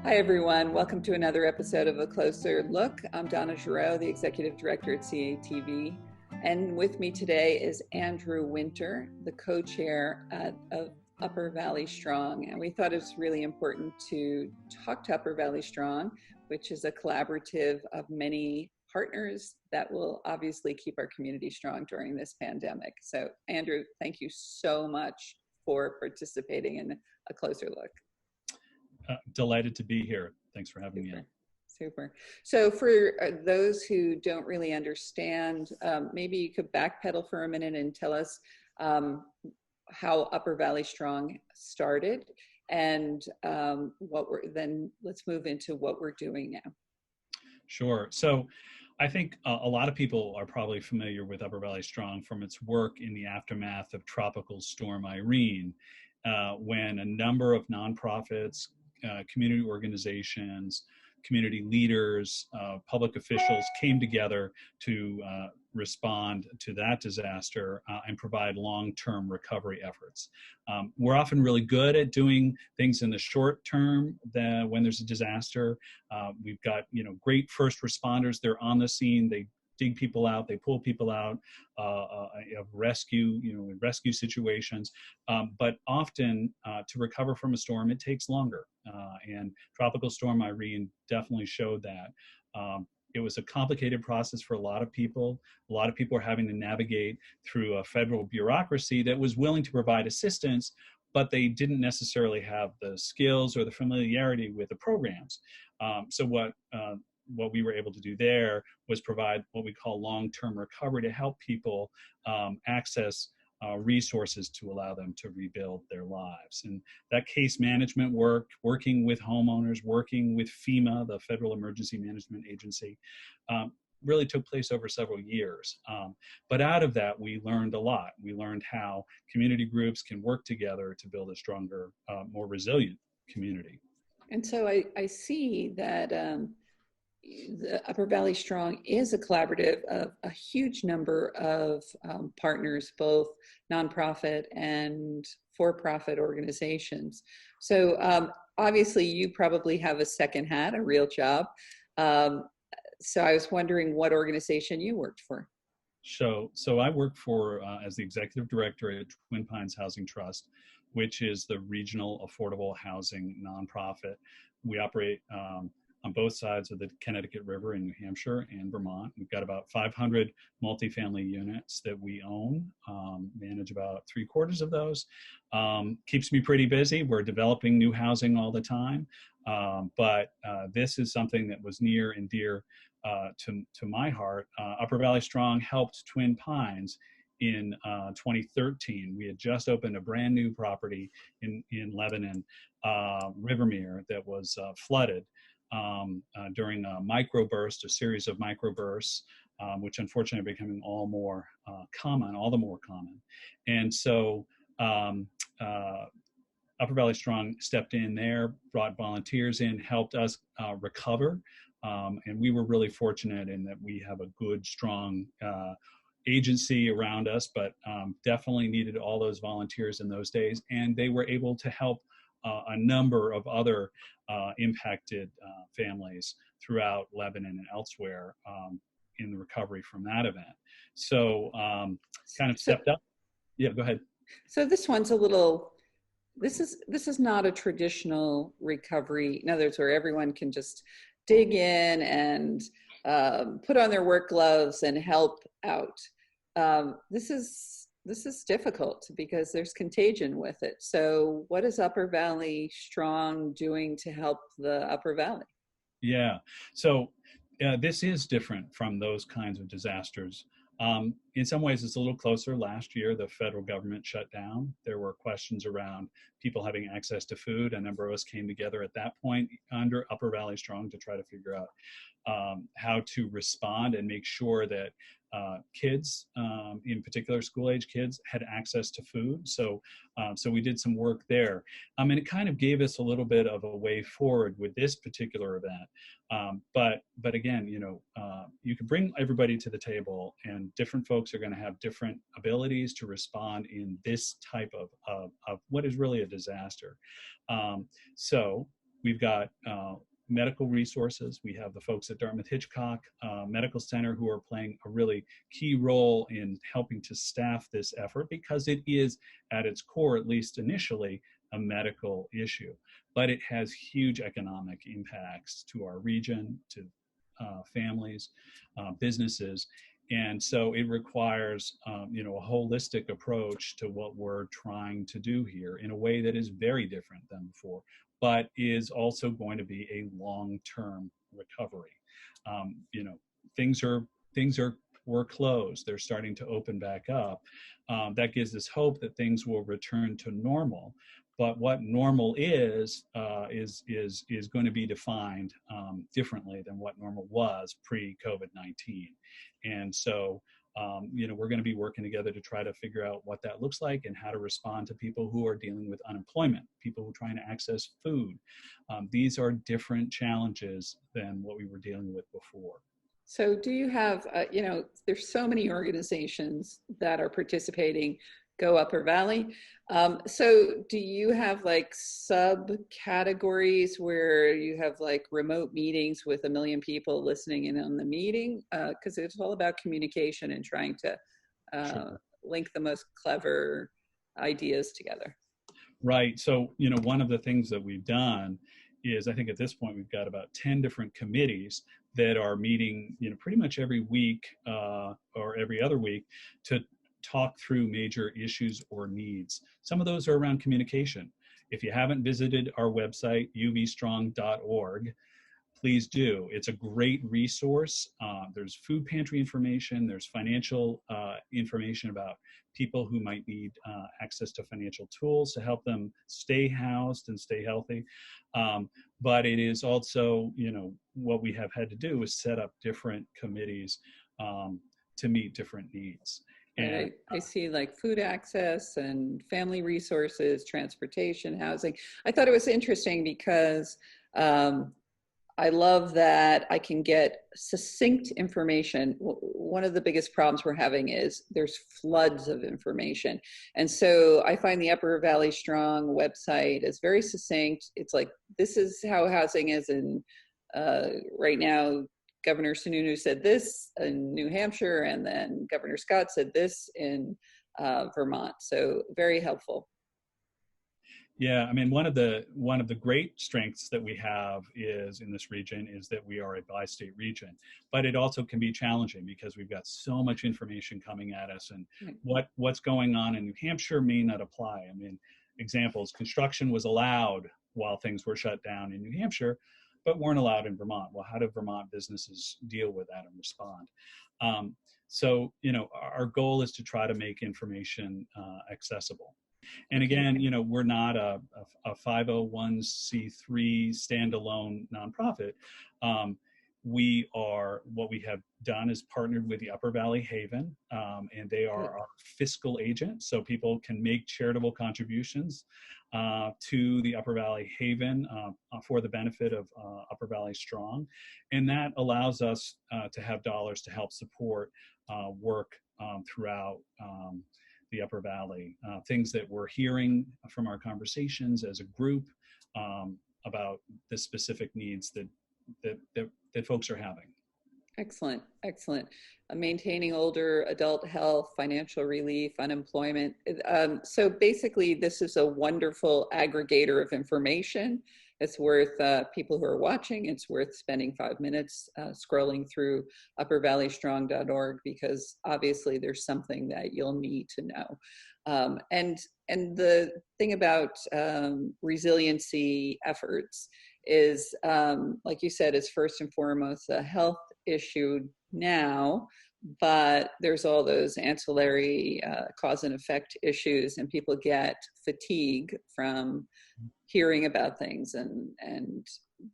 Hi, everyone. Welcome to another episode of A Closer Look. I'm Donna Giroux, the Executive Director at CATV. And with me today is Andrew Winter, the co-chair of Upper Valley Strong. And we thought it was really important to talk to Upper Valley Strong, which is a collaborative of many partners that will obviously keep our community strong during this pandemic. So, Andrew, thank you so much for participating in A Closer Look. Delighted to be here. Thanks for having me in. Super. So for those who don't really understand, maybe you could backpedal for a minute and tell us how Upper Valley Strong started, and then let's move into what we're doing now. Sure. So I think a lot of people are probably familiar with Upper Valley Strong from its work in the aftermath of Tropical Storm Irene, when a number of nonprofits, community organizations, community leaders, public officials came together to respond to that disaster and provide long-term recovery efforts. We're often really good at doing things in the short term when there's a disaster. We've got great first responders. They're on the scene. They dig people out, they pull people out of rescue, rescue situations. But often to recover from a storm, it takes longer. And Tropical Storm Irene definitely showed that. It was a complicated process for a lot of people. A lot of people are having to navigate through a federal bureaucracy that was willing to provide assistance, but they didn't necessarily have the skills or the familiarity with the programs. So what we were able to do there was provide what we call long-term recovery to help people access resources to allow them to rebuild their lives. And that case management work, working with homeowners, working with FEMA, the Federal Emergency Management Agency, really took place over several years. But out of that, we learned a lot. We learned how community groups can work together to build a stronger, more resilient community. And so I see that the Upper Valley Strong is a collaborative of a huge number of partners, both nonprofit and for-profit organizations. So obviously you probably have a second hat, a real job. So I was wondering what organization you worked for. So I work for, as the executive director at Twin Pines Housing Trust, which is the regional affordable housing nonprofit. We operate on both sides of the Connecticut River in New Hampshire and Vermont. We've got about 500 multifamily units that we own, manage about 3/4 of those. Keeps me pretty busy. We're developing new housing all the time. But this is something that was near and dear to my heart. Upper Valley Strong helped Twin Pines in 2013. We had just opened a brand new property in Lebanon, Rivermere, that was flooded during a series of microbursts, which unfortunately are becoming all the more common. And so Upper Valley Strong stepped in there, brought volunteers in, helped us recover. And we were really fortunate in that we have a good, strong agency around us, but definitely needed all those volunteers in those days. And they were able to help a number of other impacted families throughout Lebanon and elsewhere in the recovery from that event. So kind of stepped up. Yeah, go ahead. So this one's this is not a traditional recovery. In other words, where everyone can just dig in and put on their work gloves and help out. This is difficult because there's contagion with it. So what is Upper Valley Strong doing to help the Upper Valley? Yeah, so this is different from those kinds of disasters. In some ways, it's a little closer. Last year, the federal government shut down. There were questions around people having access to food. A number of us came together at that point under Upper Valley Strong to try to figure out how to respond and make sure that kids, in particular school-age kids, had access to food. So we did some work there. And it kind of gave us a little bit of a way forward with this particular event. But again, you can bring everybody to the table, and different folks are going to have different abilities to respond in this type of what is really a disaster. So we've got medical resources. We have the folks at Dartmouth Hitchcock Medical Center who are playing a really key role in helping to staff this effort, because it is at its core, at least initially, a medical issue. But it has huge economic impacts to our region, to families, businesses. And so it requires, a holistic approach to what we're trying to do here in a way that is very different than before, but is also going to be a long-term recovery. We're closed. They're starting to open back up. That gives us hope that things will return to normal. But what normal is going to be defined differently than what normal was pre-COVID-19. And so, we're going to be working together to try to figure out what that looks like and how to respond to people who are dealing with unemployment, people who are trying to access food. These are different challenges than what we were dealing with before. So do you have, there's so many organizations that are participating, Go Upper Valley. So do you have like subcategories where you have like remote meetings with 1 million people listening in on the meeting? Because it's all about communication and trying to Sure. link the most clever ideas together. Right. So, one of the things that we've done is, I think at this point, we've got about 10 different committees that are meeting, pretty much every week or every other week to talk through major issues or needs. Some of those are around communication. If you haven't visited our website, uvstrong.org, please do. It's a great resource. There's food pantry information. There's financial information about people who might need access to financial tools to help them stay housed and stay healthy. But it is also, what we have had to do is set up different committees to meet different needs. And I see like food access and family resources, transportation, housing. I thought it was interesting because I love that I can get succinct information. One of the biggest problems we're having is there's floods of information. And so I find the Upper Valley Strong website is very succinct. It's like, this is how housing is in right now. Governor Sununu said this in New Hampshire, and then Governor Scott said this in Vermont. So very helpful. Yeah, I mean, one of the great strengths that we have is in this region is that we are a bi-state region, but it also can be challenging because we've got so much information coming at us, and what's going on in New Hampshire may not apply. I mean, examples: construction was allowed while things were shut down in New Hampshire, but weren't allowed in Vermont. Well, how do Vermont businesses deal with that and respond? So, our goal is to try to make information accessible. And again, we're not a 501c3 standalone nonprofit. What we have done is partnered with the Upper Valley Haven, and they are our fiscal agent. So people can make charitable contributions to the Upper Valley Haven for the benefit of Upper Valley Strong. And that allows us to have dollars to help support work throughout the Upper Valley, things that we're hearing from our conversations as a group about the specific needs that folks are having. Excellent, excellent. Maintaining older adult health, financial relief, unemployment. So basically, this is a wonderful aggregator of information. It's worth people who are watching, it's worth spending 5 minutes scrolling through uppervalleystrong.org, because obviously there's something that you'll need to know. And the thing about resiliency efforts is, like you said, is first and foremost a health issue now, but there's all those ancillary cause and effect issues, and people get fatigue from hearing about things and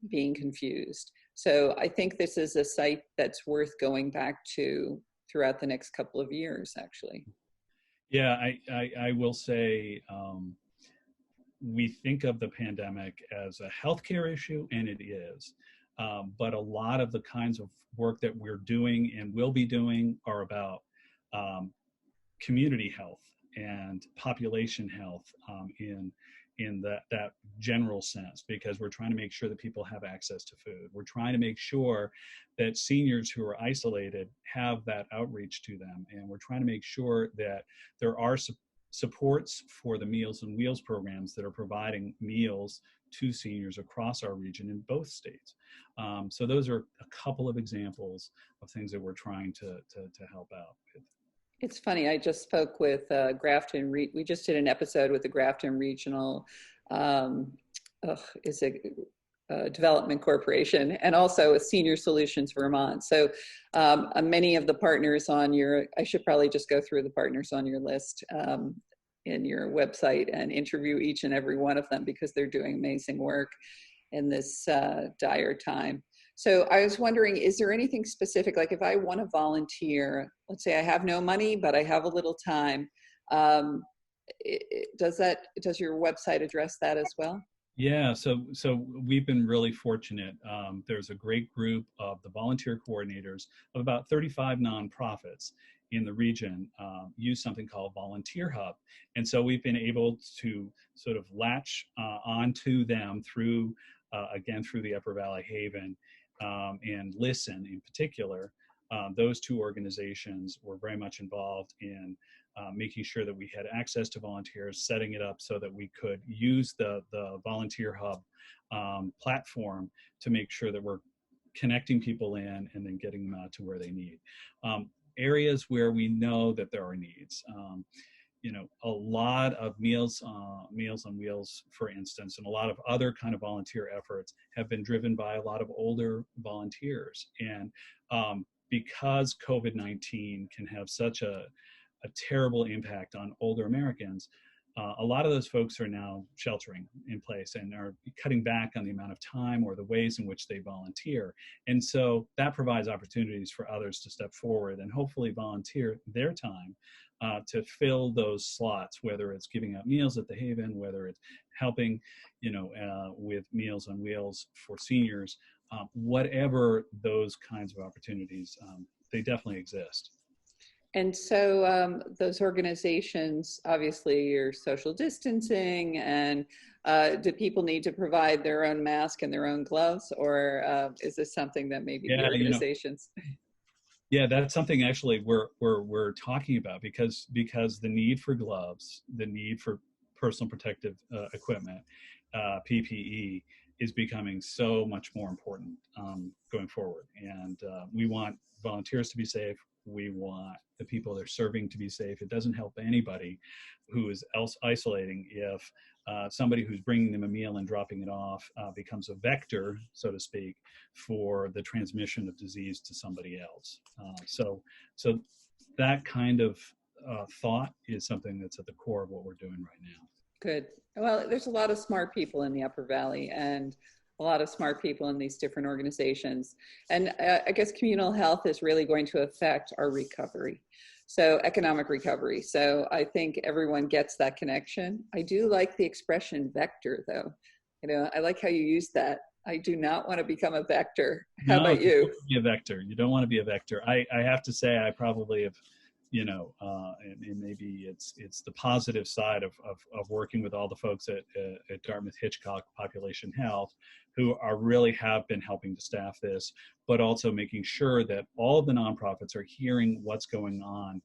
being confused. So I think this is a site that's worth going back to throughout the next couple of years, actually. Yeah, I will say, we think of the pandemic as a healthcare issue, and it is. But a lot of the kinds of work that we're doing and will be doing are about community health and population health in in that general sense, because we're trying to make sure that people have access to food. We're trying to make sure that seniors who are isolated have that outreach to them. And we're trying to make sure that there are supports for the Meals on Wheels programs that are providing meals to seniors across our region in both states. So those are a couple of examples of things that we're trying to help out with. It's funny, I just spoke with Grafton. We just did an episode with the Grafton Regional Development Corporation, and also with Senior Solutions Vermont. So many of the partners on I should probably just go through the partners on your list in your website and interview each and every one of them, because they're doing amazing work in this dire time. So I was wondering, is there anything specific, like if I want to volunteer, let's say I have no money, but I have a little time, does your website address that as well? Yeah, so we've been really fortunate. There's a great group of the volunteer coordinators of about 35 nonprofits in the region use something called Volunteer Hub. And so we've been able to sort of latch onto them through the Upper Valley Haven and Listen in particular. Those two organizations were very much involved in making sure that we had access to volunteers, setting it up so that we could use the Volunteer Hub platform to make sure that we're connecting people in and then getting them out to where they need. Areas where we know that there are needs. A lot of Meals on Wheels, for instance, and a lot of other kind of volunteer efforts have been driven by a lot of older volunteers. And because COVID-19 can have such a terrible impact on older Americans, a lot of those folks are now sheltering in place and are cutting back on the amount of time or the ways in which they volunteer. And so that provides opportunities for others to step forward and hopefully volunteer their time to fill those slots, whether it's giving out meals at the Haven, whether it's helping, with Meals on Wheels for seniors, whatever those kinds of opportunities, they definitely exist. And so those organizations, obviously you're social distancing, and do people need to provide their own mask and their own gloves, or is this something that maybe the organizations? Yeah, that's something actually we're talking about, because the need for gloves, the need for personal protective equipment, PPE, is becoming so much more important going forward. And we want volunteers to be safe. We want the people they're serving to be safe. It doesn't help anybody who is isolating if somebody who's bringing them a meal and dropping it off becomes a vector, so to speak, for the transmission of disease to somebody else. So that kind of thought is something that's at the core of what we're doing right now. Good. Well, there's a lot of smart people in the Upper Valley, and a lot of smart people in these different organizations. And I guess communal health is really going to affect our recovery. So economic recovery. So I think everyone gets that connection. I do like the expression vector, though. I like how you use that. I do not want to become a vector. How about you? You don't want to be a vector. You don't want to be a vector. I have to say, I probably have, and maybe it's the positive side of working with all the folks at Dartmouth-Hitchcock Population Health, who really have been helping to staff this, but also making sure that all of the nonprofits are hearing what's going on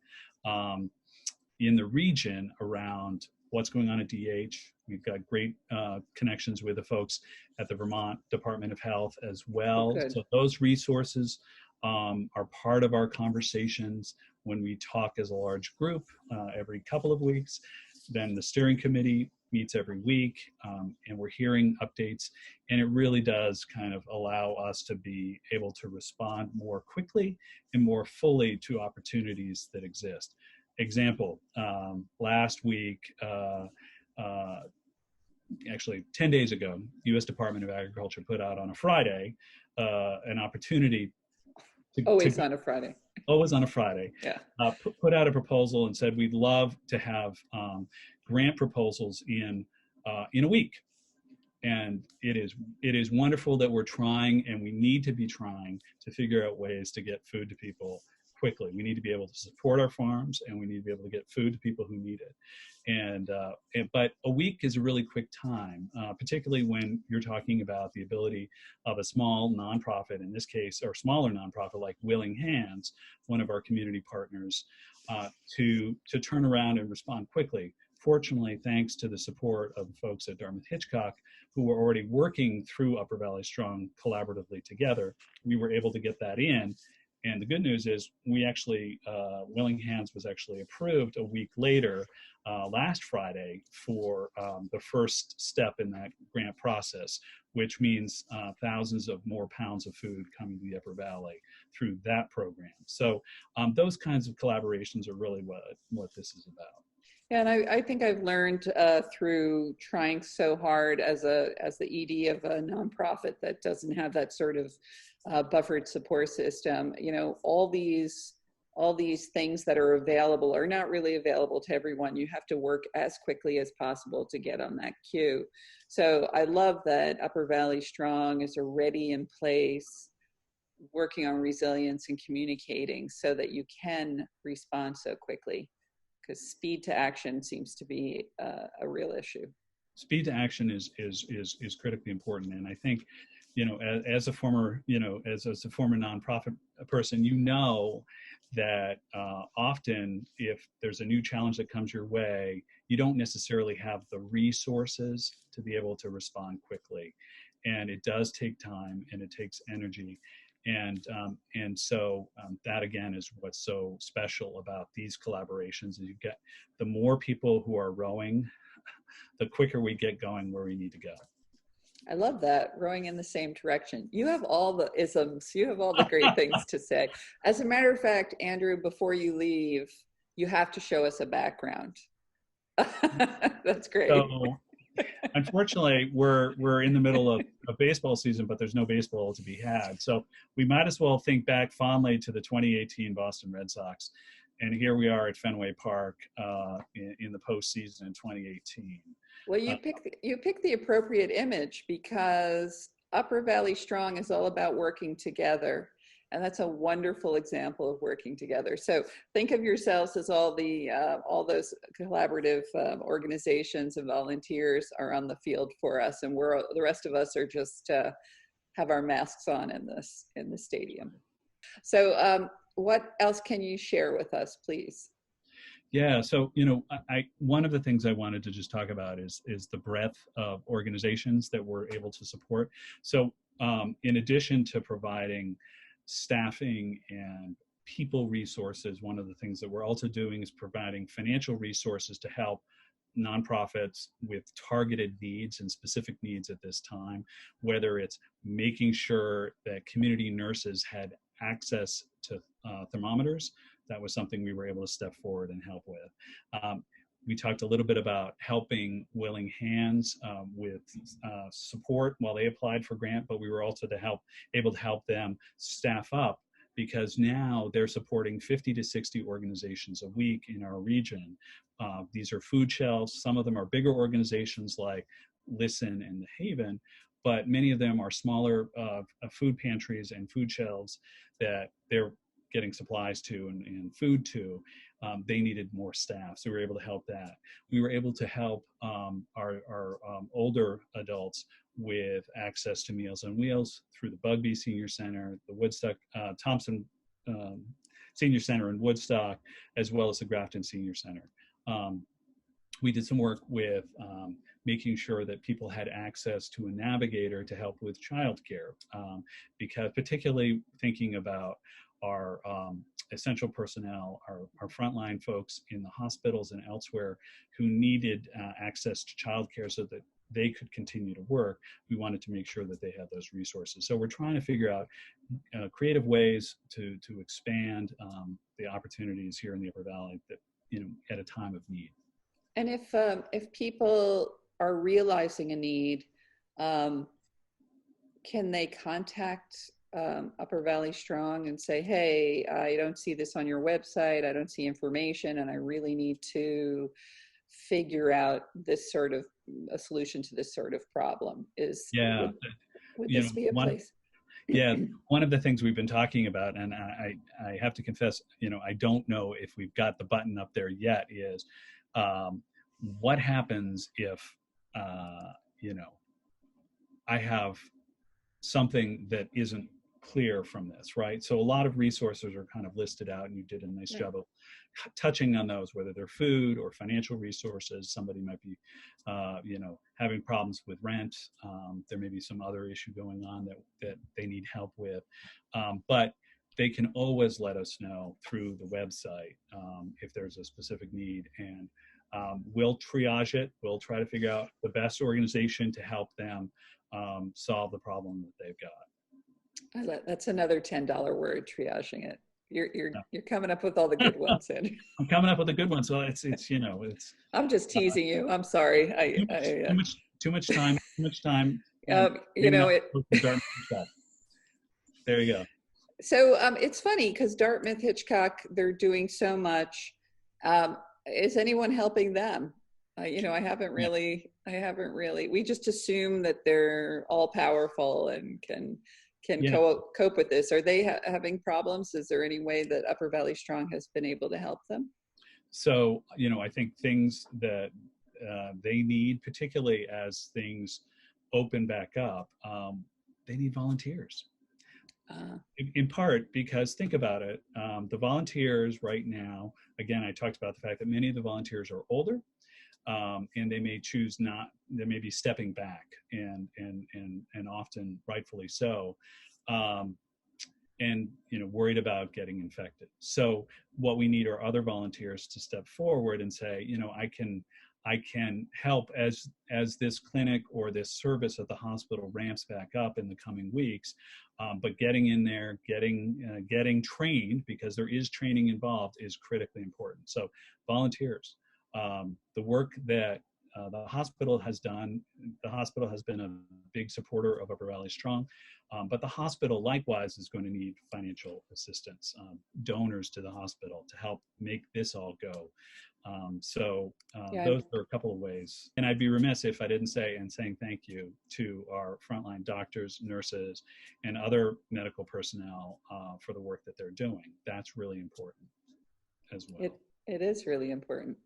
in the region around what's going on at DH. We've got great connections with the folks at the Vermont Department of Health as well. Good. So those resources are part of our conversations when we talk as a large group every couple of weeks. Then the steering committee meets every week, and we're hearing updates, and it really does kind of allow us to be able to respond more quickly and more fully to opportunities that exist. Example, last week, actually 10 days ago, U.S. Department of Agriculture put out on a Friday an opportunity Always on a Friday. Always on a Friday. Yeah. Put out a proposal and said we'd love to have grant proposals in a week. And it is wonderful that we're trying, and we need to be trying to figure out ways to get food to people quickly. We need to be able to support our farms, and we need to be able to get food to people who need it. But a week is a really quick time, particularly when you're talking about the ability of a small nonprofit, in this case, or smaller nonprofit like Willing Hands, one of our community partners, to turn around and respond quickly. Fortunately, thanks to the support of the folks at Dartmouth Hitchcock, who were already working through Upper Valley Strong collaboratively together, we were able to get that in. And the good news is we actually, Willing Hands was actually approved a week later, last Friday, for the first step in that grant process, which means thousands of more pounds of food coming to the Upper Valley through that program. So those kinds of collaborations are really what this is about. Yeah, and I think I've learned through trying so hard as the ED of a nonprofit that doesn't have that sort of buffered support system. You know, all these things that are available are not really available to everyone. You have to work as quickly as possible to get on that queue. So I love that Upper Valley Strong is already in place, working on resilience and communicating so that you can respond so quickly, because speed to action seems to be a real issue. Speed to action is critically important, and I think, you know, as a former nonprofit person, you know that often if there's a new challenge that comes your way, you don't necessarily have the resources to be able to respond quickly, and it does take time and it takes energy. And so that again is what's so special about these collaborations. Is you get, the more people who are rowing, the quicker we get going where we need to go. I love that, rowing in the same direction. You have all the isms, you have all the great things to say. As a matter of fact, Andrew, before you leave, you have to show us a background. That's great. So, unfortunately, we're in the middle of baseball season, but there's no baseball to be had. So we might as well think back fondly to the 2018 Boston Red Sox. And here we are at Fenway Park in the postseason in 2018. Well, you picked the appropriate image, because Upper Valley Strong is all about working together. And that's a wonderful example of working together. So think of yourselves as all those collaborative organizations and volunteers are on the field for us, and the rest of us are just have our masks on in the stadium. So what else can you share with us, please? Yeah, so, you know, one of the things I wanted to just talk about is the breadth of organizations that we're able to support. So in addition to providing staffing and people resources, one of the things that we're also doing is providing financial resources to help nonprofits with targeted needs and specific needs at this time, whether it's making sure that community nurses had access to thermometers. That was something we were able to step forward and help with. We talked a little bit about helping Willing Hands with support while they applied for grant, but we were also able to help them staff up, because now they're supporting 50 to 60 organizations a week in our region. These are food shelves. Some of them are bigger organizations like Listen and The Haven, but many of them are smaller food pantries and food shelves that they're getting supplies to and food to. They needed more staff, so we were able to help that. We were able to help our older adults with access to Meals on Wheels through the Bugbee Senior Center, the Woodstock Thompson Senior Center in Woodstock, as well as the Grafton Senior Center. We did some work with making sure that people had access to a navigator to help with childcare, because particularly thinking about our essential personnel, our frontline folks in the hospitals and elsewhere who needed access to childcare so that they could continue to work, we wanted to make sure that they had those resources. So we're trying to figure out creative ways to expand the opportunities here in the Upper Valley that, you know, at a time of need. And if people are realizing a need, can they contact Upper Valley Strong and say, hey, I don't see this on your website, I don't see information, and I really need to figure out this sort of a solution to this sort of problem? Would this be a place? Yeah, one of the things we've been talking about, and I have to confess, I don't know if we've got the button up there yet, is um, what happens if, you know, I have something that isn't clear from this, right? So a lot of resources are kind of listed out, and you did a nice job of touching on those, whether they're food or financial resources. Somebody might be, having problems with rent. There may be some other issue going on that they need help with, but they can always let us know through the website if there's a specific need, and we'll triage it. We'll try to figure out the best organization to help them solve the problem that they've got. That's another $10 word, triaging it. You're coming up with all the good ones, Andrew. I'm coming up with a good one, so it's. I'm just teasing you. I'm sorry. Too much time. There you go. So it's funny because Dartmouth Hitchcock, they're doing so much. Is anyone helping them? I haven't really. We just assume that they're all powerful and can cope with this. Are they having problems? Is there any way that Upper Valley Strong has been able to help them? So, I think things that they need, particularly as things open back up, they need volunteers. In part because, think about it, the volunteers right now, again, I talked about the fact that many of the volunteers are older. And they may choose not, they may be stepping back and often rightfully so, and worried about getting infected. So what we need are other volunteers to step forward and say, I can help as this clinic or this service at the hospital ramps back up in the coming weeks, but getting in there, getting trained, because there is training involved, is critically important. So volunteers. The work that the hospital has done, the hospital has been a big supporter of Upper Valley Strong, but the hospital likewise is going to need financial assistance, donors to the hospital to help make this all go. Those are a couple of ways. And I'd be remiss if I didn't saying thank you to our frontline doctors, nurses, and other medical personnel for the work that they're doing. That's really important as well. It is really important.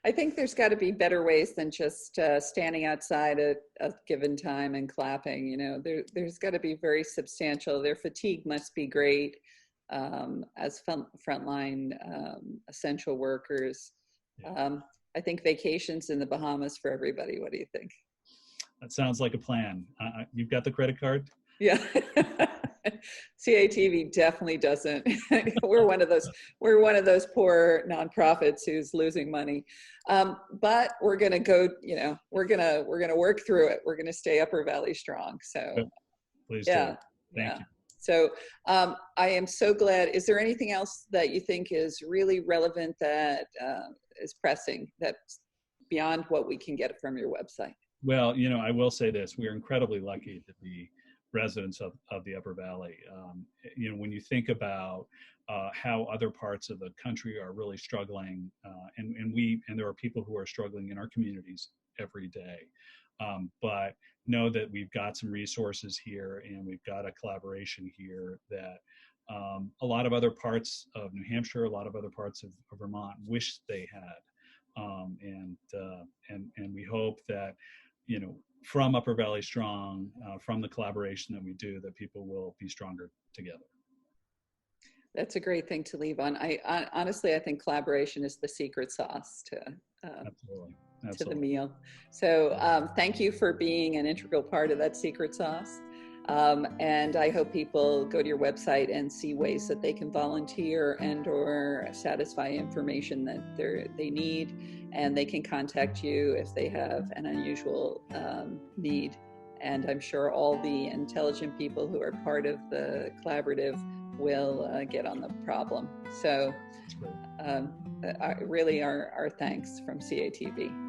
I think there's got to be better ways than just standing outside at a given time and clapping. There's got to be very substantial. Their fatigue must be great as frontline essential workers. Yeah. I think vacations in the Bahamas for everybody. What do you think? That sounds like a plan. You've got the credit card? Yeah. CATV definitely doesn't. We're one of those poor nonprofits who's losing money. But we're going to go, we're going to work through it. We're going to stay Upper Valley Strong. So please do. Thank you. So I am so glad. Is there anything else that you think is really relevant that is pressing, that's beyond what we can get from your website? Well, I will say this. We are incredibly lucky to be residents of the Upper Valley. When you think about how other parts of the country are really struggling, and there are people who are struggling in our communities every day, but know that we've got some resources here, and we've got a collaboration here that a lot of other parts of New Hampshire, a lot of other parts of Vermont wish they had, and we hope that from Upper Valley Strong, from the collaboration that we do, that people will be stronger together. That's a great thing to leave on. Honestly, I think collaboration is the secret sauce to the meal. So thank you for being an integral part of that secret sauce. And I hope people go to your website and see ways that they can volunteer and or satisfy information that they need, and they can contact you if they have an unusual need. And I'm sure all the intelligent people who are part of the collaborative will get on the problem. So really our thanks from CATV.